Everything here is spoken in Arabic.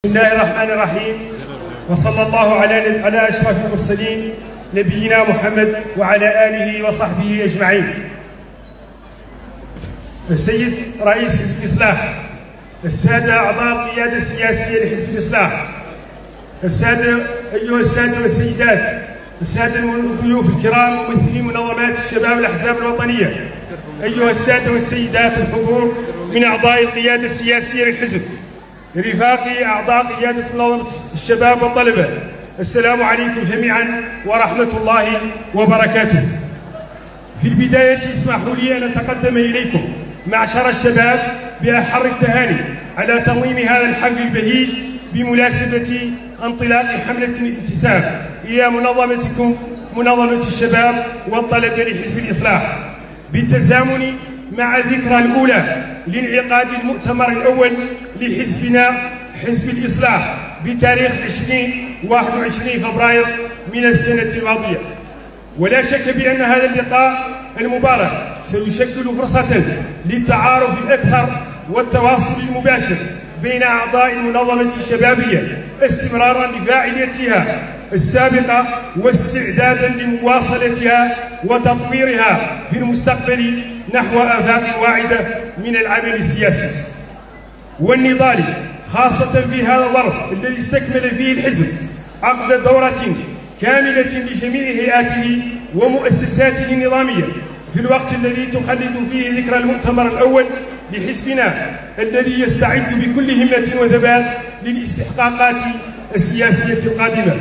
بسم الله الرحمن الرحيم، وصلى الله على أشرف المرسلين نبينا محمد وعلى آله وصحبه أجمعين. السيد رئيس حزب الإصلاح، السادة أعضاء القيادة السياسية لحزب الإصلاح، أيها السادة والسيدات، السادة الضيوف الكرام ممثلي منظمات الشباب الأحزاب الوطنية، أيها السادة والسيدات الحضور من أعضاء القيادة السياسية للحزب، رفاقي أعضاء قيادة منظمة الشباب والطلبة، السلام عليكم جميعا ورحمة الله وبركاته. في البداية اسمحوا لي أن أتقدم إليكم معشر الشباب بأحر التهاني على تنظيم هذا الحفل البهيج بمناسبة انطلاق حملة الانتساب إلى منظمتكم منظمة الشباب والطلبة لحزب الإصلاح، بالتزامن مع الذكرى الأولى لانعقاد المؤتمر الأول لحزبنا حزب الإصلاح بتاريخ 21 فبراير من السنة الماضية. ولا شك بأن هذا اللقاء المبارك سيشكل فرصة للتعارف الأكثر والتواصل المباشر بين أعضاء المنظمة الشبابية استمرارا لفاعليتها السابقة واستعدادا لمواصلتها وتطويرها في المستقبل نحو آفاق واعدة من العمل السياسي والنضال، خاصة في هذا الظرف الذي استكمل فيه الحزب عقد دورة كاملة لجميع هيئاته ومؤسساته النظامية في الوقت الذي تخلد فيه ذكرى المؤتمر الأول لحزبنا الذي يستعد بكل همة وثبات للاستحقاقات السياسية القادمة.